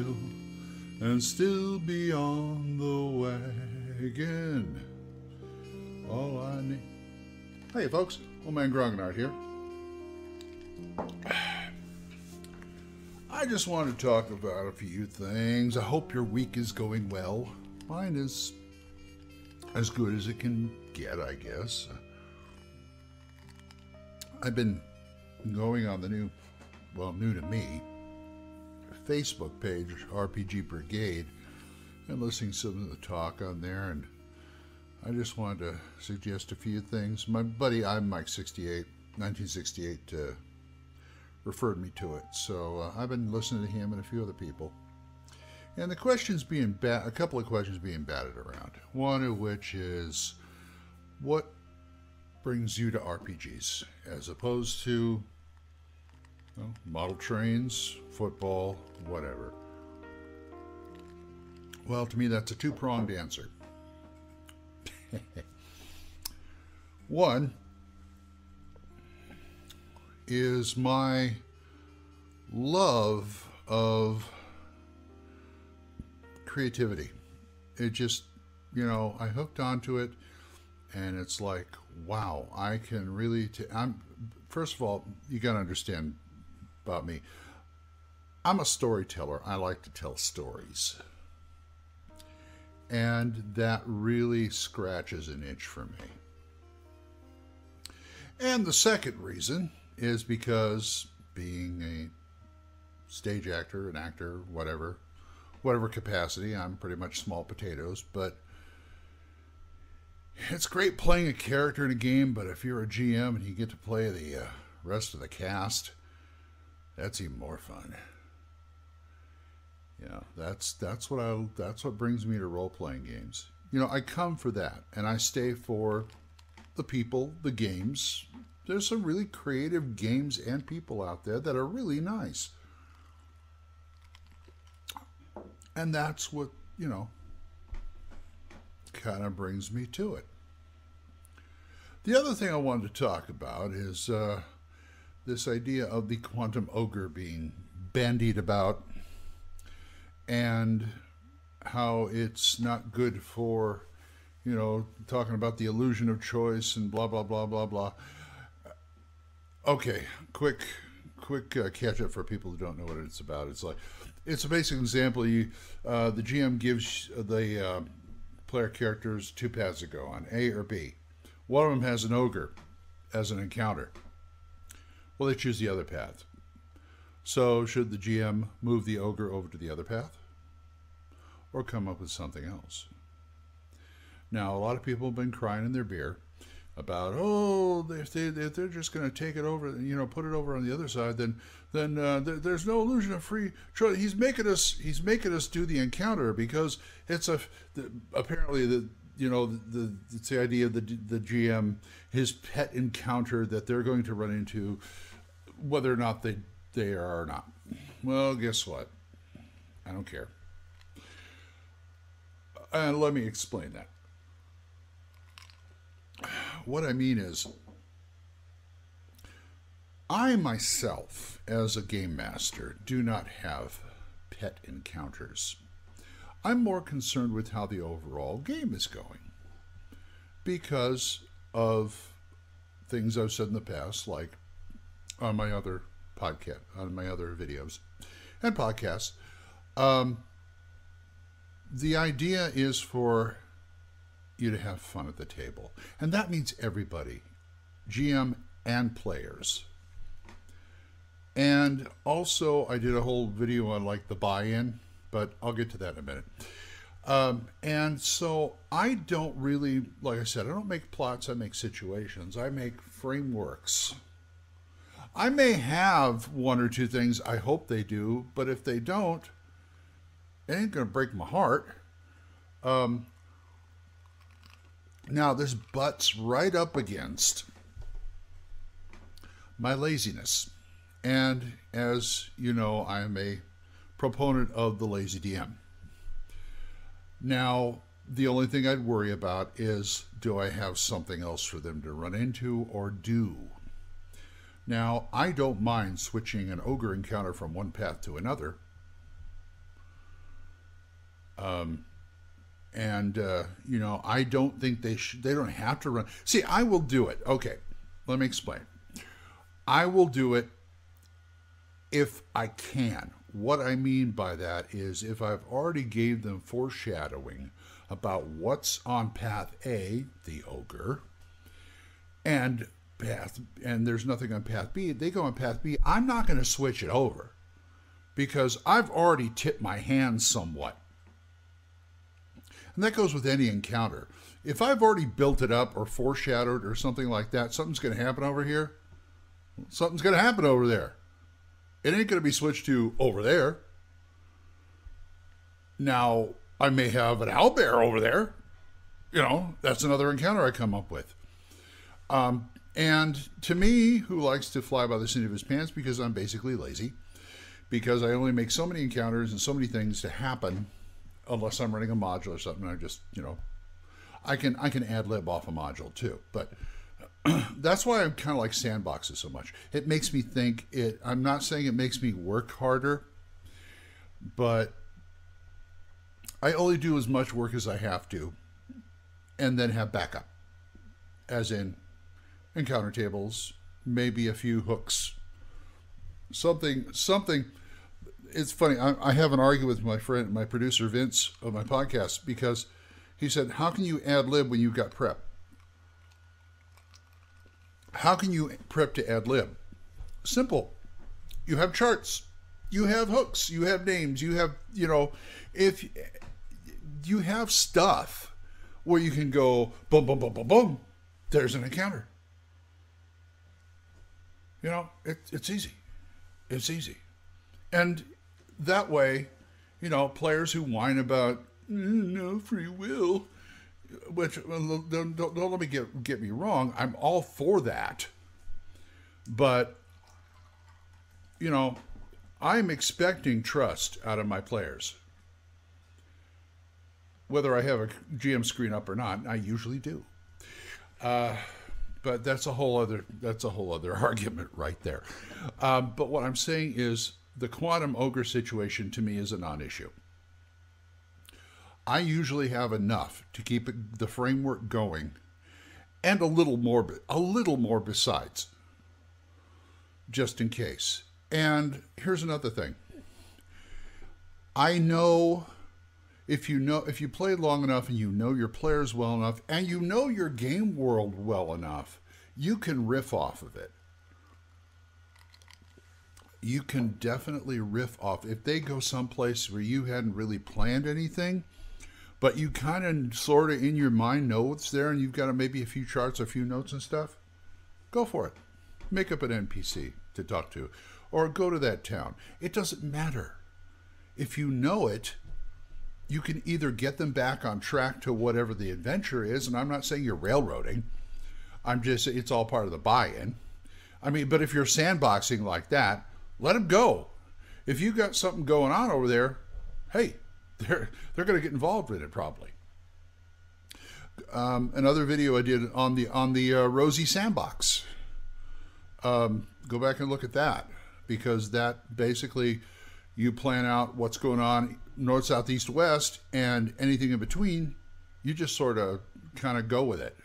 hill and still be on the wagon. All I need. Hey folks, old man Gronard here. I just want to talk about a few things. I hope your week is going well. Mine is as good as it can get, I guess. I've been going on the new to me, Facebook page, RPG Brigade, and listening to some of the talk on there, and I just wanted to suggest a few things. My buddy, I'm Mike 68, 1968, referred me to it, so I've been listening to him and a few other people. And the questions being a couple of questions being batted around. One of which is, what brings you to RPGs as opposed to model trains, football, whatever? Well, to me, that's a two-pronged answer. One is my love of creativity. It just, I hooked onto it, and it's like, wow, I can really. First of all, you got to understand about me. I'm a storyteller. I like to tell stories. And that really scratches an itch for me. And the second reason is because being a stage actor, an actor, whatever capacity, I'm pretty much small potatoes, but it's great playing a character in a game, but if you're a GM and you get to play the rest of the cast, that's even more fun. That's what brings me to role-playing games. I come for that, and I stay for the people, the games. There's some really creative games and people out there that are really nice. And that's what, kind of brings me to it. The other thing I wanted to talk about is this idea of the Quantum Ogre being bandied about, and how it's not good for, talking about the illusion of choice and blah, blah, blah, blah, blah. Okay, quick catch up for people who don't know what it's about. It's a basic example. The GM gives the player characters two paths to go on, A or B. One of them has an ogre as an encounter. Well, they choose the other path. So should the GM move the ogre over to the other path, or come up with something else? Now, a lot of people have been crying in their beer about, if they're just going to take it over, put it over on the other side, then there's no illusion of free choice. He's making us do the encounter because it's apparently it's the idea of the GM, his pet encounter that they're going to run into, whether or not they are or not. Well, guess what? I don't care. And let me explain that. What I mean is, I myself, as a game master, do not have pet encounters. I'm more concerned with how the overall game is going, because of things I've said in the past, like on my other podcast, on my other videos and podcasts. The idea is for you to have fun at the table. And that means everybody, GM and players. And also, I did a whole video on the buy-in, but I'll get to that in a minute. And so I don't really, like I said, I don't make plots, I make situations. I make frameworks. I may have one or two things, I hope they do, but if they don't, it ain't going to break my heart. Now, this butts right up against my laziness. And as you know, I'm a proponent of the lazy DM. Now, the only thing I'd worry about is, do I have something else for them to run into or do? Now, I don't mind switching an ogre encounter from one path to another. And you know, I don't think they don't have to run. See, I will do it. Okay, let me explain. I will do it if I can. What I mean by that is if I've already gave them foreshadowing about what's on path A, the ogre, and there's nothing on path B, they go on path B, I'm not going to switch it over because I've already tipped my hand somewhat. And that goes with any encounter. If I've already built it up or foreshadowed or something like that, something's going to happen over here. Something's going to happen over there. It ain't going to be switched to over there. Now, I may have an owlbear over there. You know, that's another encounter I come up with. And to me, who likes to fly by the seat of his pants because I'm basically lazy, because I only make so many encounters and so many things to happen, unless I'm running a module or something, I just, you know, I can ad lib off a module too. But that's why I'm kind of like sandboxes so much. It makes me think I'm not saying it makes me work harder, but I only do as much work as I have to and then have backup. As in encounter tables, maybe a few hooks, something. It's funny. I have an argument with my friend, my producer Vince of my podcast, because he said, "How can you ad lib when you've got prep? How can you prep to ad lib? Simple. You have charts, you have hooks, you have names, you have, you know, if you have stuff where you can go boom, boom, boom, boom, boom. There's an encounter. You know, it's easy. It's easy. And that way, you know, players who whine about no free will, which don't let me get me wrong, I'm all for that. But, you know, I'm expecting trust out of my players. Whether I have a GM screen up or not, I usually do. But that's a whole other argument right there. But what I'm saying is the Quantum Ogre situation to me is a non-issue. I usually have enough to keep the framework going, and a little more besides, just in case. And here's another thing. I know if you play long enough and you know your players well enough and you know your game world well enough, you can riff off of it. You can definitely riff off. If they go someplace where you hadn't really planned anything, but you kind of sort of in your mind know what's there and you've got maybe a few charts, a few notes and stuff, go for it. Make up an NPC to talk to or go to that town. It doesn't matter. If you know it, you can either get them back on track to whatever the adventure is, and I'm not saying you're railroading. I'm just saying it's all part of the buy-in. I mean, but if you're sandboxing like that, let them go. If you got something going on over there, hey, they're going to get involved in it probably. Another video I did on the Rosie Sandbox. Go back and look at that, because that basically you plan out what's going on north, south, east, west, and anything in between, you just sort of kind of go with it.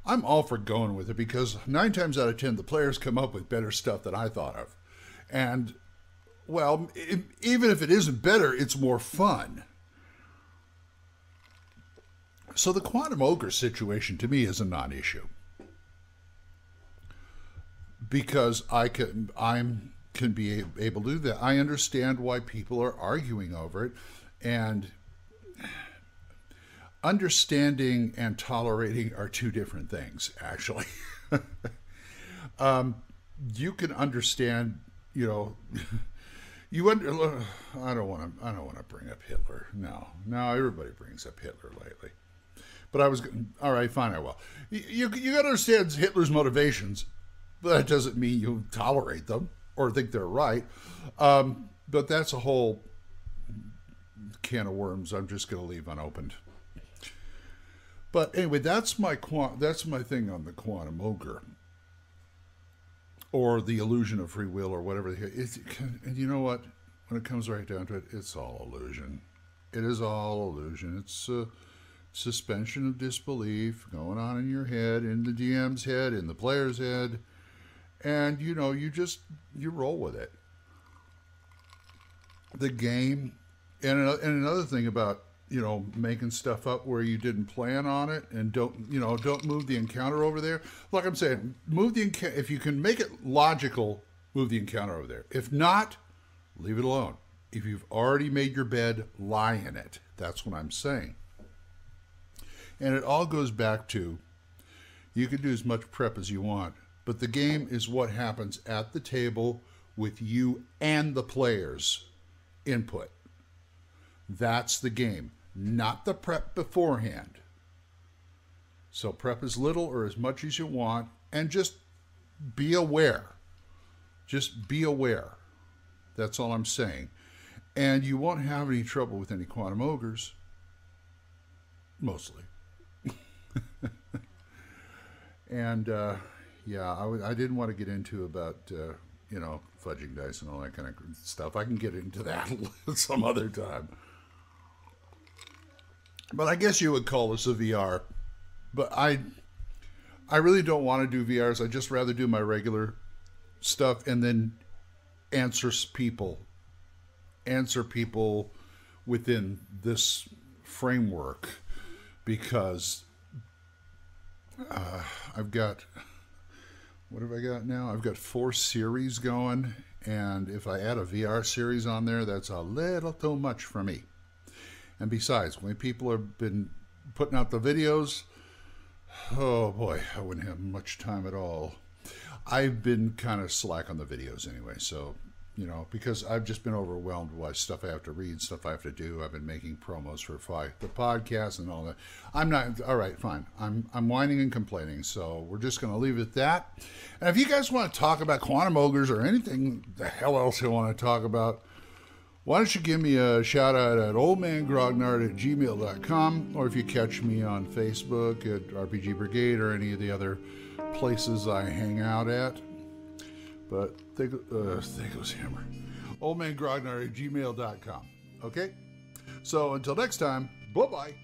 I'm all for going with it because 9 times out of 10, the players come up with better stuff than I thought of. And, well, even if it isn't better, it's more fun. So the Quantum Ogre situation to me is a non-issue. Because I can be able to do that. I understand why people are arguing over it, and understanding and tolerating are two different things, actually. You can understand, you know, I don't want to bring up Hitler. No, everybody brings up Hitler lately. But all right, fine, I will. You got to understand Hitler's motivations, but that doesn't mean you tolerate them or think they're right. But that's a whole can of worms I'm just going to leave unopened. But anyway, that's my thing on the Quantum Ogre, or the illusion of free will, or whatever. And you know what? When it comes right down to it, it's all illusion. It is all illusion. It's suspension of disbelief going on in your head, in the DM's head, in the player's head. And, you know, you roll with it. The game, and another thing about, you know, making stuff up where you didn't plan on it, and don't move the encounter over there. Like I'm saying, if you can make it logical, move the encounter over there. If not, leave it alone. If you've already made your bed, lie in it. That's what I'm saying. And it all goes back to, you can do as much prep as you want, but the game is what happens at the table with you and the players' input. That's the game, not the prep beforehand. So prep as little or as much as you want, and just be aware. Just be aware. That's all I'm saying. And you won't have any trouble with any Quantum Ogres. Mostly. And, yeah, I didn't want to get into about, you know, fudging dice and all that kind of stuff. I can get into that some other time. But I guess you would call this a VR. But I really don't want to do VRs. I'd just rather do my regular stuff and then answer people within this framework, because I've got, what have I got now? I've got 4 series going, and if I add a VR series on there, that's a little too much for me. And besides, when people have been putting out the videos, oh boy, I wouldn't have much time at all. I've been kind of slack on the videos anyway, so, you know, because I've just been overwhelmed by stuff I have to read, stuff I have to do. I've been making promos for the podcast and all that. I'm not, all right, fine. I'm whining and complaining, so we're just going to leave it at that. And if you guys want to talk about Quantum Ogres or anything the hell else you want to talk about, why don't you give me a shout out at oldmangrognard@gmail.com, or if you catch me on Facebook at RPG Brigade or any of the other places I hang out at. But there goes Hammer. oldmangrognard@gmail.com. Okay? So until next time, bye-bye.